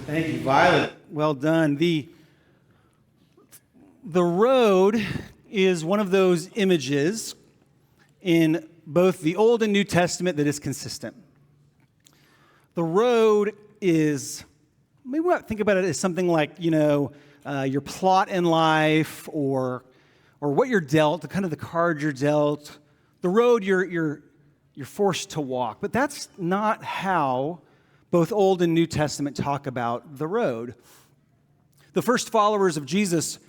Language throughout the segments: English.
Thank you, Violet. Well done. The road is one of those images in both the Old and New Testament that is consistent. The road is, maybe we think about it as something like, your plot in life or what you're dealt, the kind of the card you're dealt, the road you're forced to walk. But that's not how both Old and New Testament talk about the road. The first followers of Jesus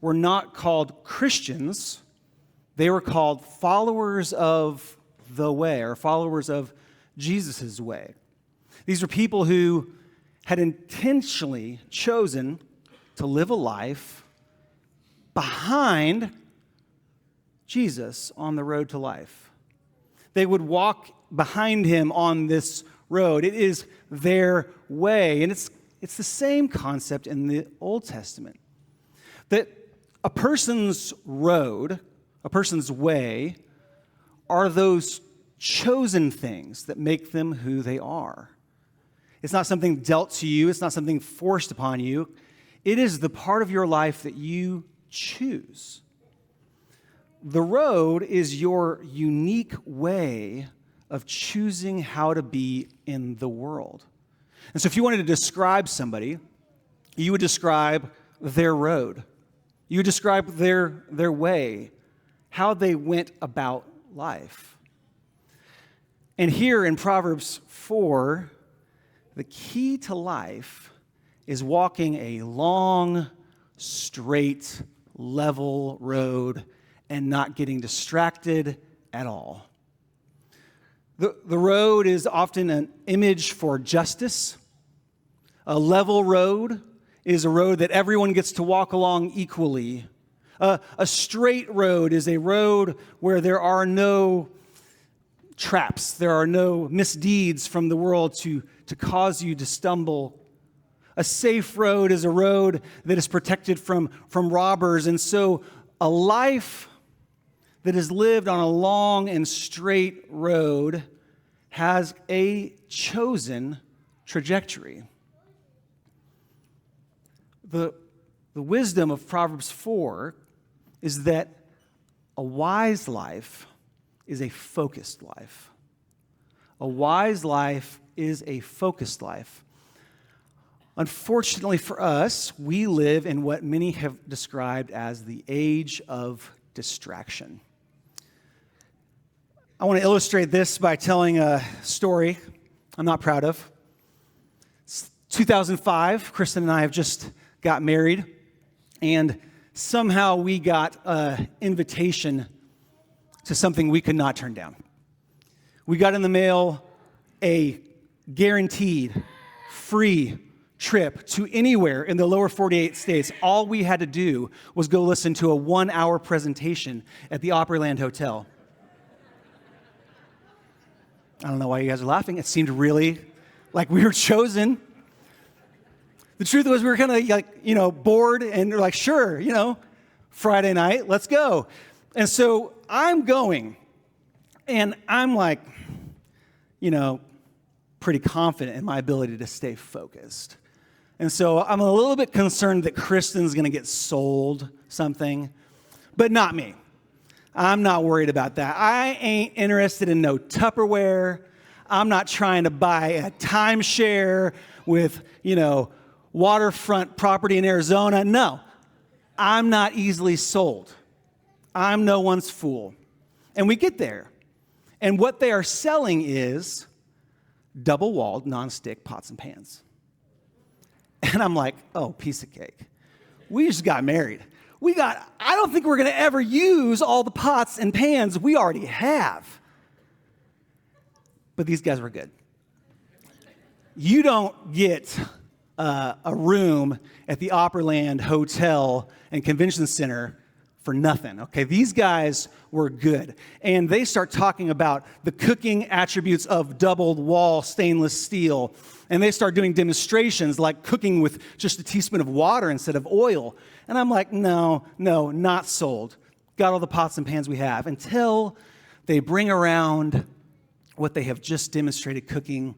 were not called Christians. They were called followers of the way, or followers of Jesus' way. These were people who had intentionally chosen to live a life behind Jesus on the road to life. They would walk behind him on this road. It is their way. And it's the same concept in the Old Testament. That a person's road, a person's way, are those chosen things that make them who they are. It's not something dealt to you. It's not something forced upon you. It is the part of your life that you choose. The road is your unique way of choosing how to be in the world. And so if you wanted to describe somebody, you would describe their road. You would describe their way, how they went about life. And here in Proverbs 4, the key to life is walking a long, straight, level road and not getting distracted at all. The road is often an image for justice. A level road is a road that everyone gets to walk along equally. A straight road is a road where there are no traps, there are no misdeeds from the world to cause you to stumble. A safe road is a road that is protected from robbers. And so a life that is lived on a long and straight road has a chosen trajectory. The wisdom of Proverbs 4 is that a wise life is a focused life. A wise life is a focused life. Unfortunately for us, we live in what many have described as the age of distraction. I want to illustrate this by telling a story I'm not proud of. It's 2005, Kristen and I have just got married, and somehow we got an invitation to something we could not turn down. We got in the mail a guaranteed free trip to anywhere in the lower 48 states. All we had to do was go listen to a 1-hour presentation at the Opryland Hotel. I don't know why you guys are laughing. It seemed really like we were chosen. The truth was we were kind of bored and we're like, sure, Friday night, let's go. And so I'm going and I'm like, pretty confident in my ability to stay focused. And so I'm a little bit concerned that Kristen's going to get sold something, but not me. I'm not worried about that. I ain't interested in no Tupperware. I'm not trying to buy a timeshare with, waterfront property in Arizona. No, I'm not easily sold. I'm no one's fool. And we get there. And what they are selling is double-walled nonstick pots and pans. And I'm like, oh, piece of cake. We just got married. I don't think we're going to ever use all the pots and pans we already have. But these guys were good. You don't get a room at the Opryland Hotel and Convention Center for nothing, okay? These guys were good. And they start talking about the cooking attributes of double-wall stainless steel. And they start doing demonstrations like cooking with just a teaspoon of water instead of oil. And I'm like, no, not sold. Got all the pots and pans we have. Until they bring around what they have just demonstrated cooking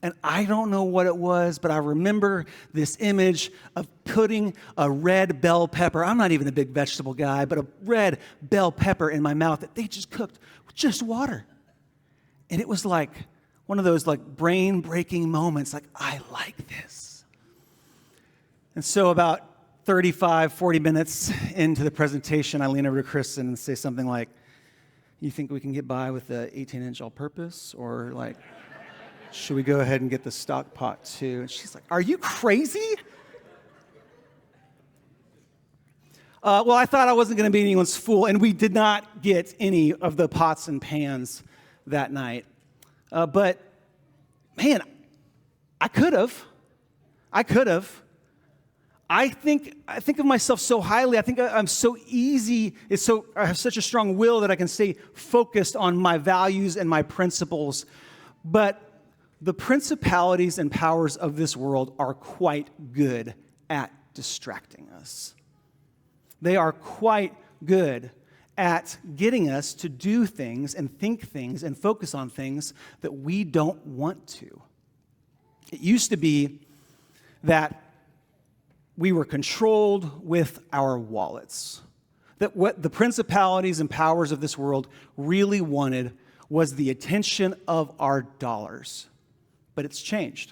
And I don't know what it was, but I remember this image of putting a red bell pepper, I'm not even a big vegetable guy, but a red bell pepper in my mouth that they just cooked with just water. And it was like one of those like brain-breaking moments, like, I like this. And so about 35, 40 minutes into the presentation, I lean over to Kristen and say something like, you think we can get by with the 18-inch all-purpose? Or like, should we go ahead and get the stock pot too? And she's like, are you crazy? Well, I thought I wasn't going to be anyone's fool, and we did not get any of the pots and pans that night. But, man, I could have. I think of myself so highly. I think I'm so easy. I have such a strong will that I can stay focused on my values and my principles. But the principalities and powers of this world are quite good at distracting us. They are quite good at getting us to do things and think things and focus on things that we don't want to. It used to be that we were controlled with our wallets. That what the principalities and powers of this world really wanted was the attention of our dollars. But it's changed.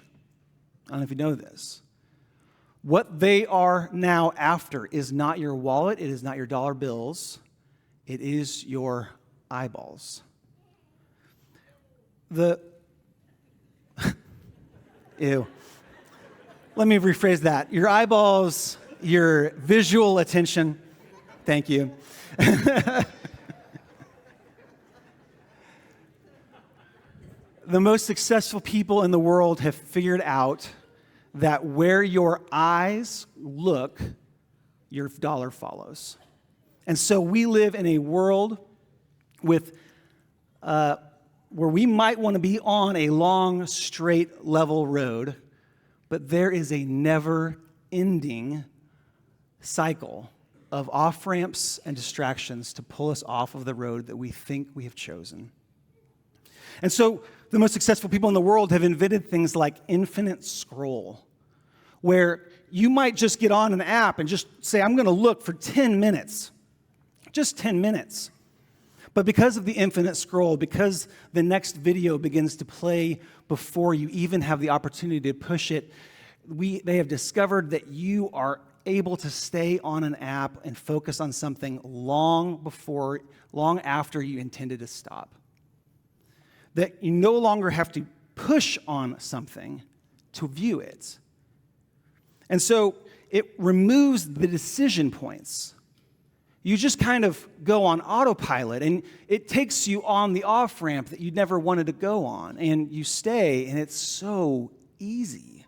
I don't know if you know this. What they are now after is not your wallet, it is not your dollar bills, it is your eyeballs. Ew. Let me rephrase that. Your eyeballs, your visual attention. Thank you. The most successful people in the world have figured out that where your eyes look, your dollar follows. And so we live in a world with where we might want to be on a long, straight, level road, but there is a never-ending cycle of off-ramps and distractions to pull us off of the road that we think we have chosen. And so the most successful people in the world have invented things like infinite scroll, where you might just get on an app and just say, I'm going to look for 10 minutes, just 10 minutes. But because of the infinite scroll, because the next video begins to play before you even have the opportunity to push it, they have discovered that you are able to stay on an app and focus on something long after you intended to stop. That you no longer have to push on something to view it. And so it removes the decision points. You just kind of go on autopilot, and it takes you on the off-ramp that you never wanted to go on, and you stay, and it's so easy.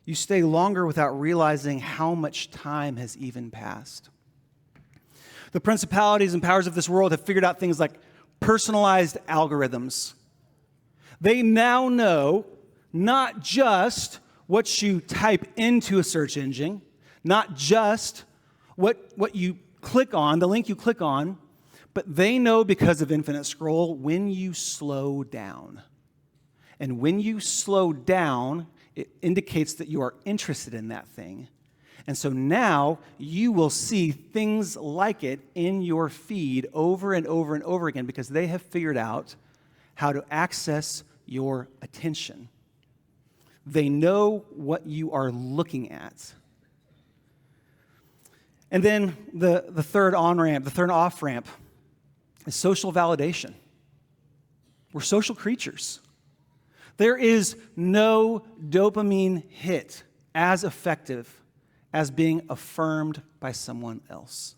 You stay longer without realizing how much time has even passed. The principalities and powers of this world have figured out things like personalized algorithms. They now know not just what you type into a search engine, not just what you click on, the link you click on, but they know because of infinite scroll when you slow down. And when you slow down, it indicates that you are interested in that thing. And so now you will see things like it in your feed over and over and over again because they have figured out how to access your attention. They know what you are looking at. And then the third on-ramp, the third off-ramp is social validation. We're social creatures. There is no dopamine hit as effective as being affirmed by someone else.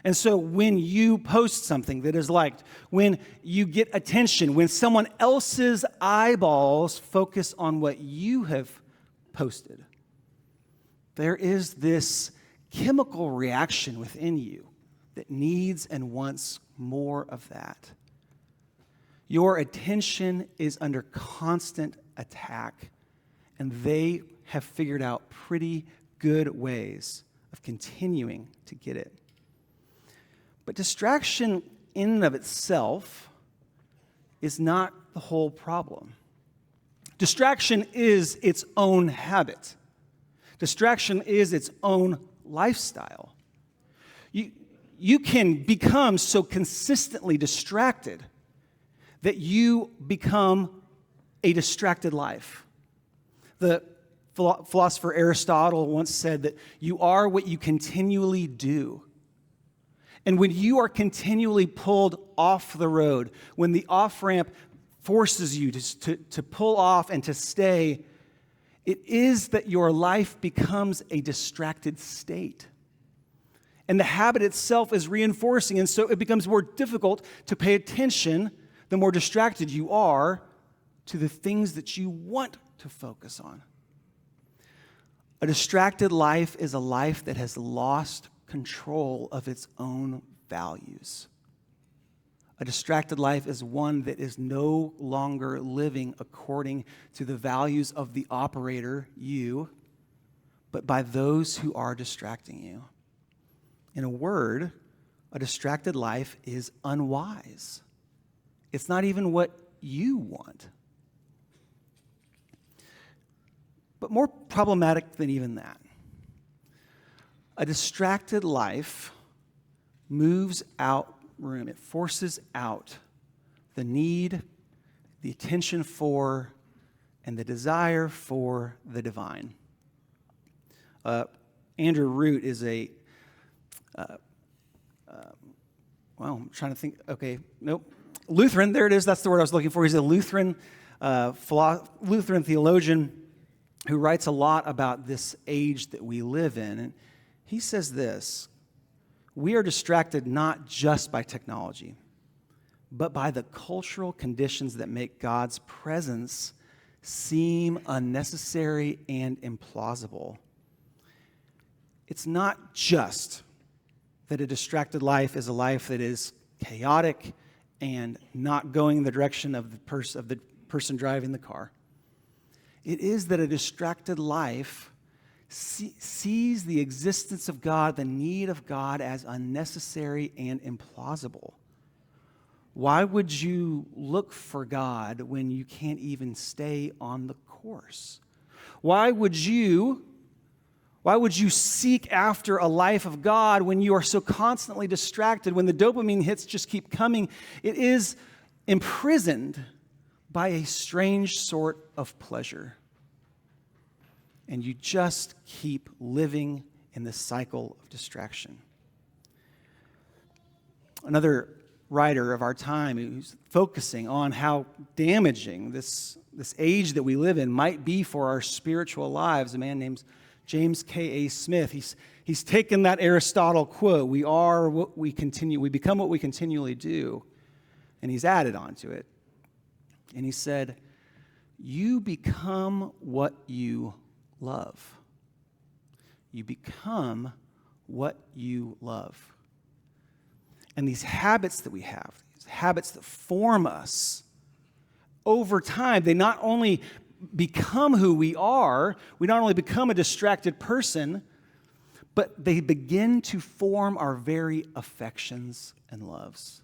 And so when you post something that is liked, when you get attention, when someone else's eyeballs focus on what you have posted, there is this chemical reaction within you that needs and wants more of that. Your attention is under constant attack, and they have figured out pretty good ways of continuing to get it. But distraction in and of itself is not the whole problem. Distraction is its own habit. Distraction is its own lifestyle. You can become so consistently distracted that you become a distracted life. The philosopher Aristotle once said that you are what you continually do. And when you are continually pulled off the road, when the off-ramp forces you to pull off and to stay, it is that your life becomes a distracted state. And the habit itself is reinforcing, and so it becomes more difficult to pay attention the more distracted you are to the things that you want to focus on. A distracted life is a life that has lost control of its own values. A distracted life is one that is no longer living according to the values of the operator, you, but by those who are distracting you. In a word, a distracted life is unwise. It's not even what you want. But more problematic than even that, a distracted life moves out room. It forces out the need, the attention for, and the desire for the divine. Andrew Root is I'm trying to think. Okay, nope. Lutheran, there it is. That's the word I was looking for. He's a Lutheran theologian who writes a lot about this age that we live in. And he says this: we are distracted not just by technology, but by the cultural conditions that make God's presence seem unnecessary and implausible. It's not just that a distracted life is a life that is chaotic and not going in the direction of the person driving the car. It is that a distracted life sees the existence of God, the need of God, as unnecessary and implausible. Why would you look for God when you can't even stay on the course? Why would you seek after a life of God when you are so constantly distracted, when the dopamine hits just keep coming? It is imprisoned by a strange sort of pleasure. And you just keep living in the cycle of distraction. Another writer of our time who's focusing on how damaging this age that we live in might be for our spiritual lives, a man named James K.A. Smith. He's taken that Aristotle quote, we become what we continually do, and he's added on to it. And he said, you become what you love. You become what you love. And these habits that we have, these habits that form us over time, they not only become who we are, we not only become a distracted person, but they begin to form our very affections and loves.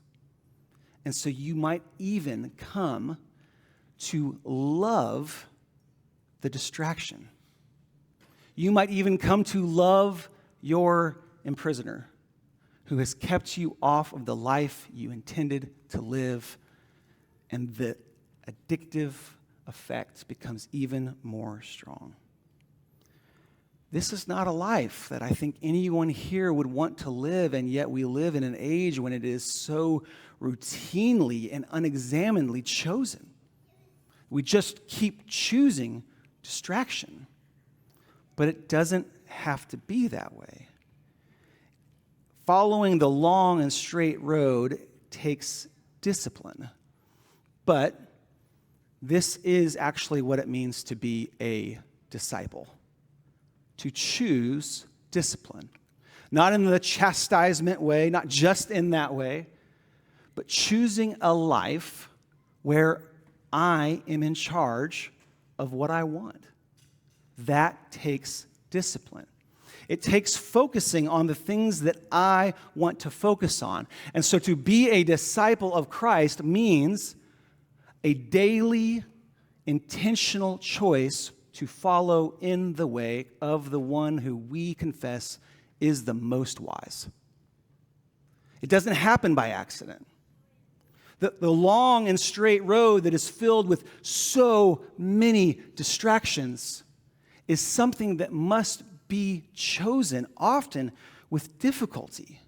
And so you might even come to love the distraction. You might even come to love your imprisoner who has kept you off of the life you intended to live, and the addictive effect becomes even more strong. This is not a life that I think anyone here would want to live, and yet we live in an age when it is so routinely and unexaminedly chosen. We just keep choosing distraction. But it doesn't have to be that way. Following the long and straight road takes discipline. But this is actually what it means to be a disciple. To choose discipline. Not in the chastisement way, not just in that way, but choosing a life where I am in charge of what I want. That takes discipline. It takes focusing on the things that I want to focus on. And so to be a disciple of Christ means a daily intentional choice to follow in the way of the one who we confess is the most wise. It doesn't happen by accident. The long and straight road that is filled with so many distractions is something that must be chosen, often with difficulty.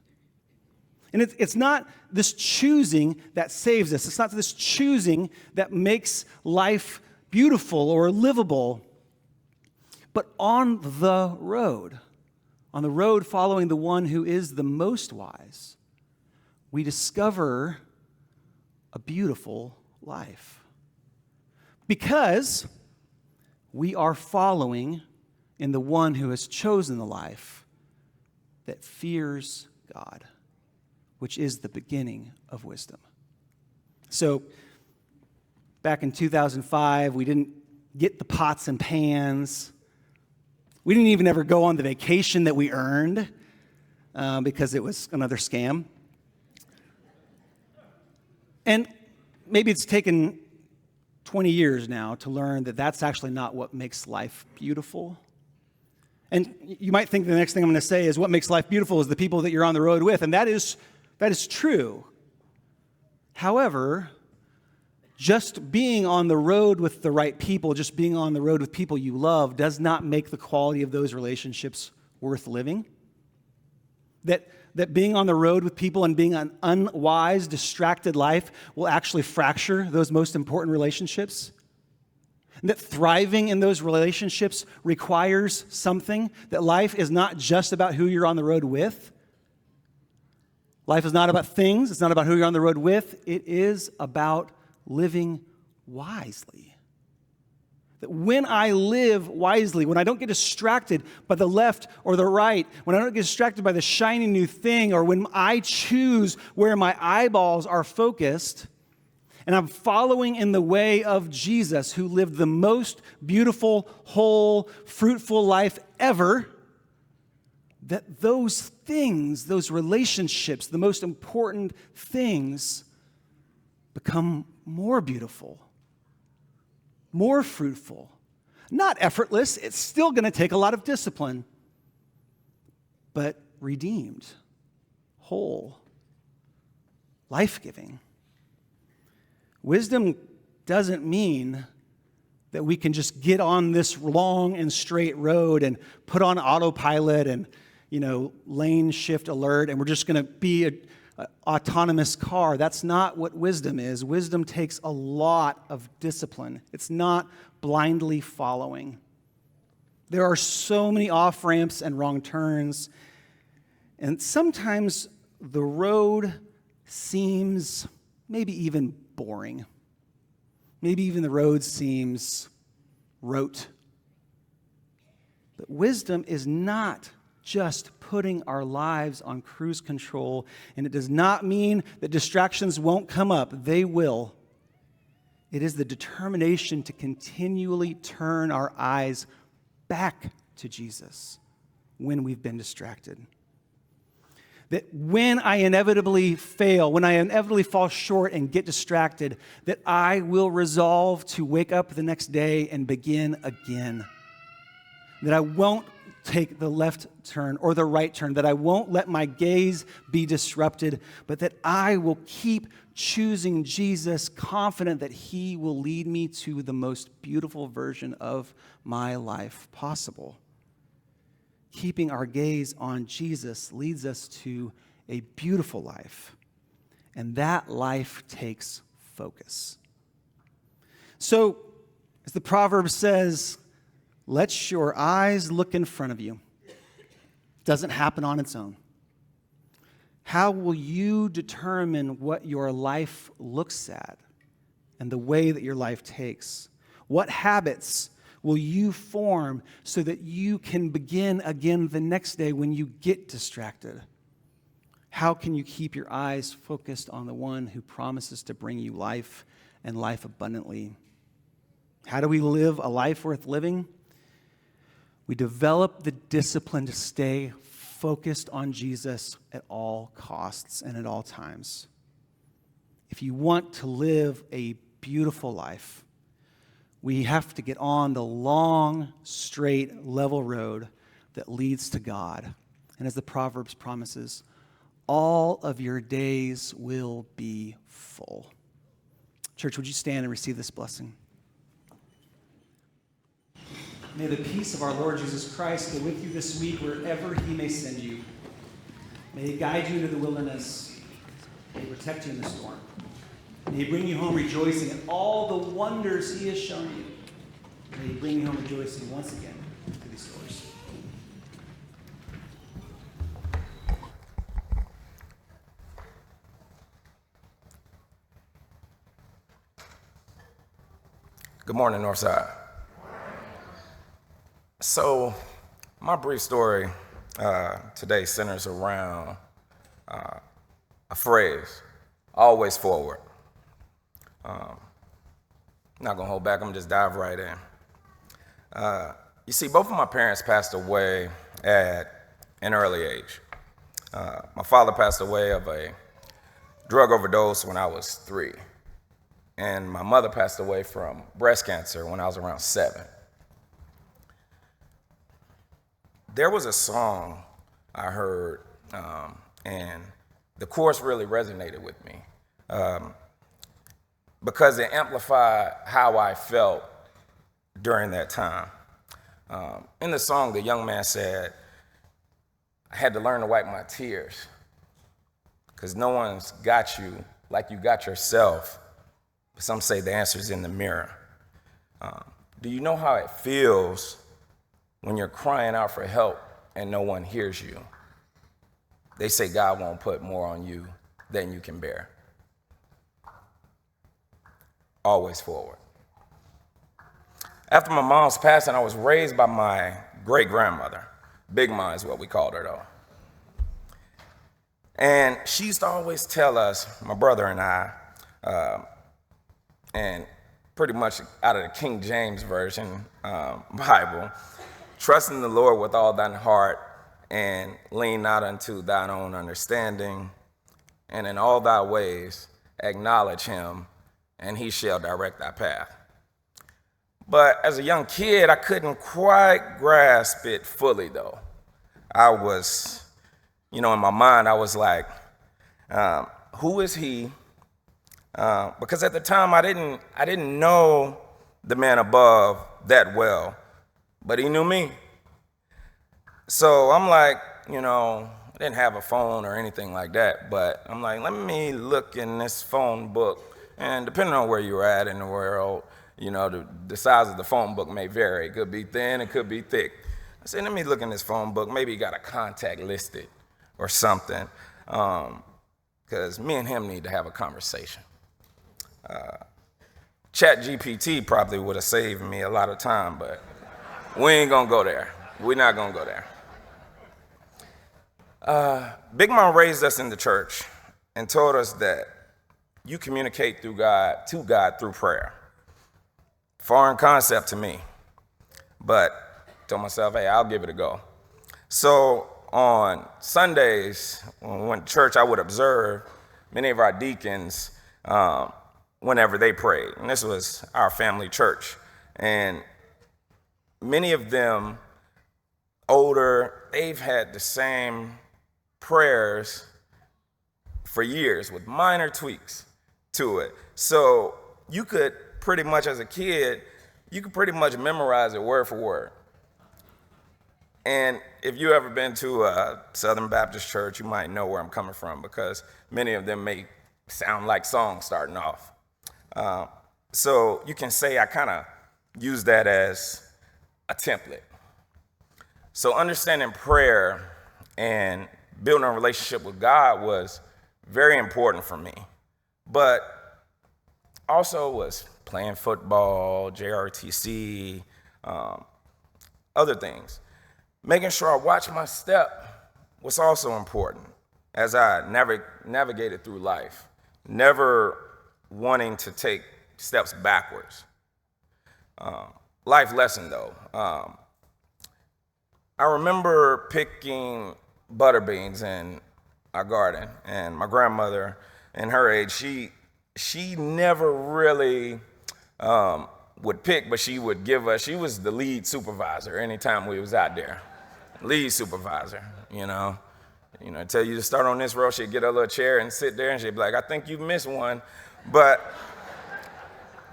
And it's not this choosing that saves us. It's not this choosing that makes life beautiful or livable. But on the road following the one who is the most wise, we discover a beautiful life. Because we are following in the one who has chosen the life that fears God, which is the beginning of wisdom. So, back in 2005, we didn't get the pots and pans. We didn't even ever go on the vacation that we earned because it was another scam. And maybe it's taken 20 years now to learn that that's actually not what makes life beautiful. And you might think the next thing I'm going to say is what makes life beautiful is the people that you're on the road with, and that is true. However, just being on the road with the right people, just being on the road with people you love, does not make the quality of those relationships worth living. That being on the road with people and being an unwise, distracted life will actually fracture those most important relationships. And that thriving in those relationships requires something, that life is not just about who you're on the road with. Life is not about things. It's not about who you're on the road with. It is about living wisely. That when I live wisely, when I don't get distracted by the left or the right, when I don't get distracted by the shiny new thing, or when I choose where my eyeballs are focused, and I'm following in the way of Jesus, who lived the most beautiful, whole, fruitful life ever, that those things, those relationships, the most important things, become more beautiful, more fruitful. Not effortless. It's still going to take a lot of discipline, but redeemed, whole, life-giving. Wisdom doesn't mean that we can just get on this long and straight road and put on autopilot and, lane shift alert, and we're just going to be an autonomous car. That's not what wisdom is. Wisdom takes a lot of discipline. It's not blindly following. There are so many off-ramps and wrong turns, and sometimes the road seems maybe even boring. Maybe even the road seems rote. But wisdom is not just putting our lives on cruise control, and it does not mean that distractions won't come up. They will. It is the determination to continually turn our eyes back to Jesus when we've been distracted. That when I inevitably fail, when I inevitably fall short and get distracted, that I will resolve to wake up the next day and begin again. That I won't take the left turn or the right turn, that I won't let my gaze be disrupted, but that I will keep choosing Jesus, confident that he will lead me to the most beautiful version of my life possible. Keeping our gaze on Jesus leads us to a beautiful life, and that life takes focus. So, as the proverb says, let your eyes look in front of you. It doesn't happen on its own. How will you determine what your life looks at and the way that your life takes? What habits will you form so that you can begin again the next day when you get distracted? How can you keep your eyes focused on the one who promises to bring you life and life abundantly? How do we live a life worth living? We develop the discipline to stay focused on Jesus at all costs and at all times. If you want to live a beautiful life, We have to get on the long, straight, level road that leads to God. And as the Proverbs promises, all of your days will be full. Church, would you stand and receive this blessing? May the peace of our Lord Jesus Christ go with you this week wherever he may send you. May he guide you into the wilderness. May he protect you in the storm. May he bring you home rejoicing at all the wonders he has shown you. May he bring you home rejoicing once again to these doors. Good morning, Northside. So, my brief story today centers around a phrase, always forward. Not gonna hold back, I'm just dive right in. You see, both of my parents passed away at an early age. My father passed away of a drug overdose when I was 3. And my mother passed away from breast cancer when I was around 7. There was a song I heard, and the chorus really resonated with me because it amplified how I felt during that time. In the song, the young man said, I had to learn to wipe my tears because no one's got you like you got yourself. But some say the answer's in the mirror. Do you know how it feels when you're crying out for help and no one hears you? They say God won't put more on you than you can bear. Always forward. After my mom's passing, I was raised by my great-grandmother. Big Ma is what we called her, though. And she used to always tell us, my brother and I, and pretty much out of the King James Version Bible, trust in the Lord with all thine heart and lean not unto thine own understanding, and in all thy ways acknowledge him, and he shall direct thy path. But as a young kid, I couldn't quite grasp it fully, though. I was, in my mind, I was like, who is he? Because at the time, I didn't know the man above that well, but he knew me. So I'm like, I didn't have a phone or anything like that, but I'm like, let me look in this phone book. And depending on where you're at in the world, the size of the phone book may vary. It could be thin, it could be thick. I said, let me look in this phone book. Maybe you got a contact listed or something, because me and him need to have a conversation. ChatGPT probably would have saved me a lot of time, but we ain't gonna go there. We're not gonna go there. Big Mom raised us in the church and told us that you communicate to God through prayer. Foreign concept to me, but told myself, hey, I'll give it a go. So on Sundays, when we went to church, I would observe many of our deacons whenever they prayed. And this was our family church. And many of them, older, they've had the same prayers for years with minor tweaks to it. So you could pretty much, as a kid, you could pretty much memorize it word for word. And if you ever been to a Southern Baptist church, you might know where I'm coming from because many of them may sound like songs starting off. So you can say I kind of use that as a template. So understanding prayer and building a relationship with God was very important for me, but also was playing football, JRTC, other things. Making sure I watch my step was also important as I navigated through life, never wanting to take steps backwards. Life lesson, though. I remember picking butter beans in our garden, and my grandmother, in her age, she never really would pick, but she would give us, she was the lead supervisor anytime we was out there. Lead supervisor, tell you to start on this row, she'd get a little chair and sit there and she'd be like, I think you missed one. But,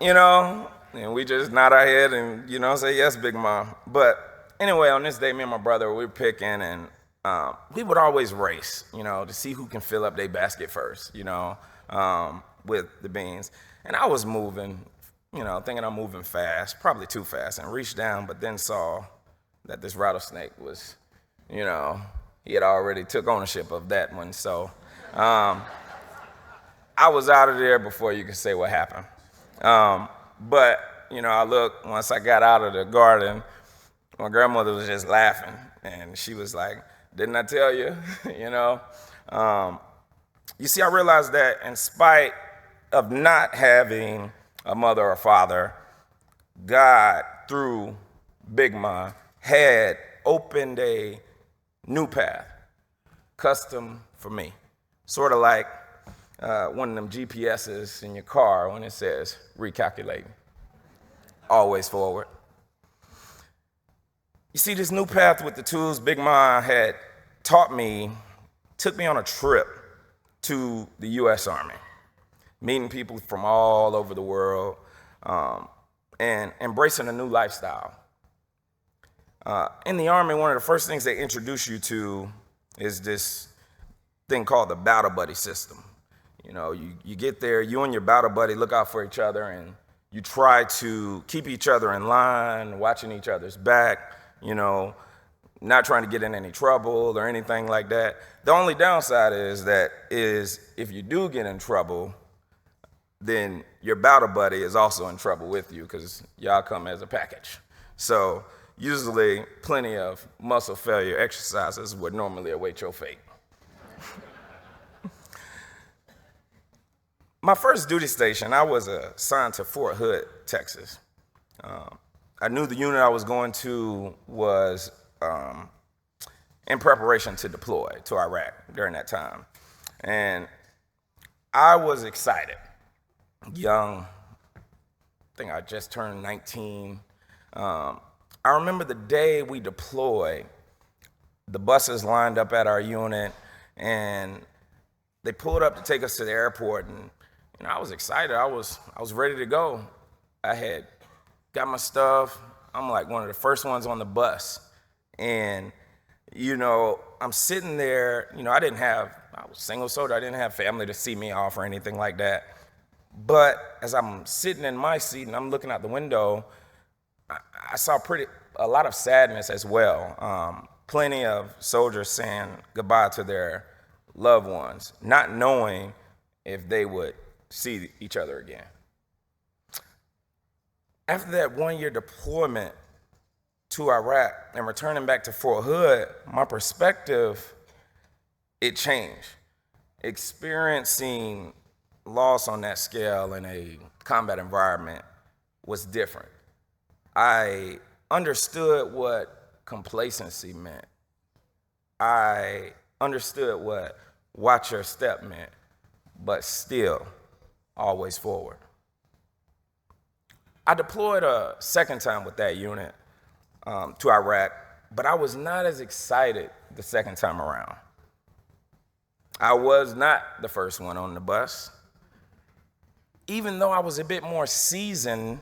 and we just nod our head and, say, yes, Big Mom. But anyway, on this day, me and my brother, we were picking, and we would always race, to see who can fill up their basket first, with the beans. And I was moving, thinking I'm moving fast, probably too fast, and reached down, but then saw that this rattlesnake was, he had already took ownership of that one. So I was out of there before you could say what happened. But, I looked, once I got out of the garden, my grandmother was just laughing, and she was like, didn't I tell you, You see, I realized that in spite of not having a mother or father, God, through Big Ma, had opened a new path, custom for me. Sort of like one of them GPSs in your car when it says recalculating, always forward. You see, this new path with the tools Big Ma had taught me took me on a trip to the U.S. Army, meeting people from all over the world, and embracing a new lifestyle. In the Army, one of the first things they introduce you to is this thing called the battle buddy system. You get there, you and your battle buddy look out for each other, and you try to keep each other in line, watching each other's back, not trying to get in any trouble or anything like that. The only downside is if you do get in trouble, then your battle buddy is also in trouble with you because y'all come as a package. So usually plenty of muscle failure exercises would normally await your fate. My first duty station, I was assigned to Fort Hood, Texas. I knew the unit I was going to was in preparation to deploy to Iraq during that time. And I was excited. Young, I think I just turned 19. I remember the day we deployed, the buses lined up at our unit, and they pulled up to take us to the airport, and I was excited. I was ready to go. I had got my stuff. I'm like one of the first ones on the bus. And, I'm sitting there, I was single soldier. I didn't have family to see me off or anything like that. But as I'm sitting in my seat and I'm looking out the window, I saw a lot of sadness as well. Plenty of soldiers saying goodbye to their loved ones, not knowing if they would see each other again. After that 1-year deployment to Iraq and returning back to Fort Hood, my perspective, it changed. Experiencing loss on that scale in a combat environment was different. I understood what complacency meant. I understood what watch your step meant, but still always forward. I deployed a second time with that unit to Iraq, but I was not as excited the second time around. I was not the first one on the bus. Even though I was a bit more seasoned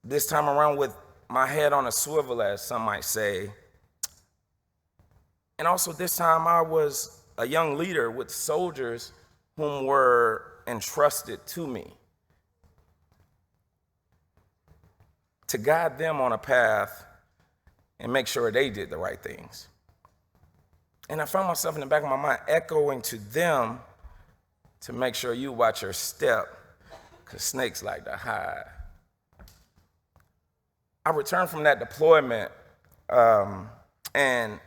this time around with my head on a swivel, as some might say, and also this time I was a young leader with soldiers whom were entrusted to me to guide them on a path and make sure they did the right things. And I found myself in the back of my mind echoing to them to make sure you watch your step, because snakes like to hide. I returned from that deployment, and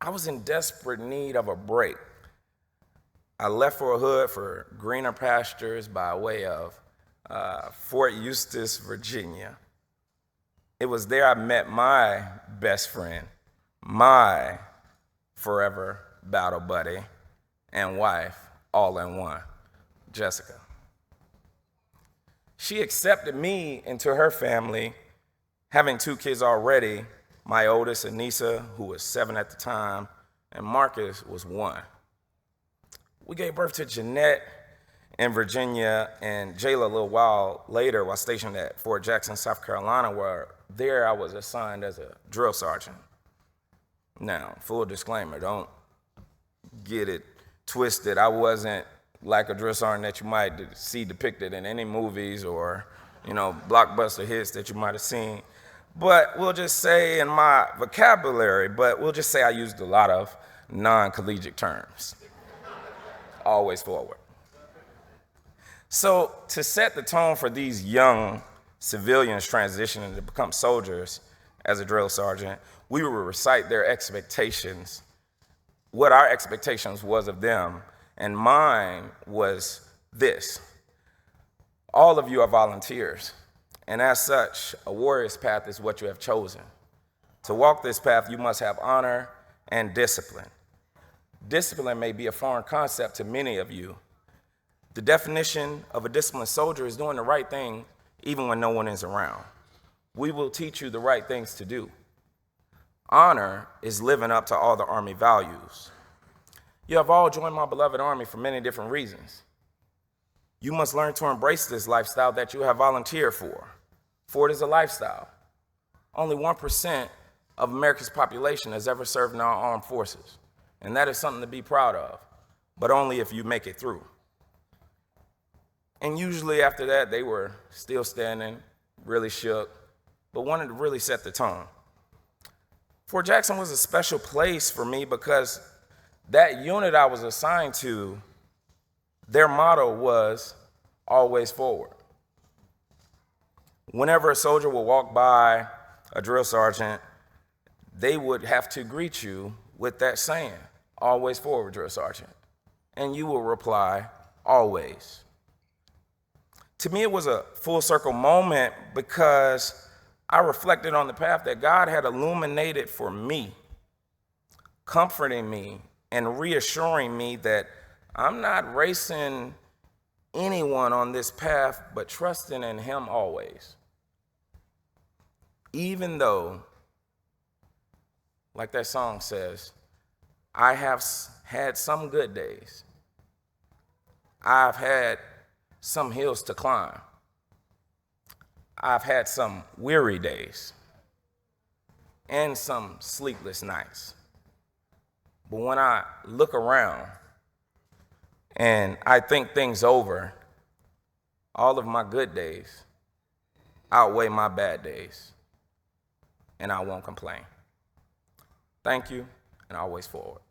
I was in desperate need of a break. I left Fort Hood for greener pastures by way of Fort Eustis, Virginia. It was there I met my best friend, my forever battle buddy and wife, all in one, Jessica. She accepted me into her family, having 2 kids already. My oldest, Anissa, who was 7 at the time, and Marcus was 1. We gave birth to Jeanette in Virginia and Jayla a little while later while stationed at Fort Jackson, South Carolina, where there I was assigned as a drill sergeant. Now, full disclaimer, don't get it twisted. I wasn't like a drill sergeant that you might see depicted in any movies or, blockbuster hits that you might have seen. But we'll just say in my vocabulary, I used a lot of non-collegiate terms. Always forward. So to set the tone for these young civilians transitioning to become soldiers as a drill sergeant, we would recite their expectations, what our expectations was of them, and mine was this. All of you are volunteers, and as such, a warrior's path is what you have chosen. To walk this path, you must have honor and discipline. Discipline may be a foreign concept to many of you. The definition of a disciplined soldier is doing the right thing even when no one is around. We will teach you the right things to do. Honor is living up to all the Army values. You have all joined my beloved Army for many different reasons. You must learn to embrace this lifestyle that you have volunteered for. For it is a lifestyle. Only 1% of America's population has ever served in our armed forces. And that is something to be proud of, but only if you make it through. And usually after that, they were still standing, really shook, but wanted to really set the tone. Fort Jackson was a special place for me because that unit I was assigned to, their motto was always forward. Whenever a soldier would walk by a drill sergeant, they would have to greet you with that saying, always forward, drill sergeant. And you will reply, always. To me, it was a full circle moment because I reflected on the path that God had illuminated for me, comforting me and reassuring me that I'm not racing anyone on this path, but trusting in Him always. Even though, like that song says, I have had some good days. I've had some hills to climb. I've had some weary days and some sleepless nights. But when I look around and I think things over, all of my good days outweigh my bad days, and I won't complain. Thank you, and always forward.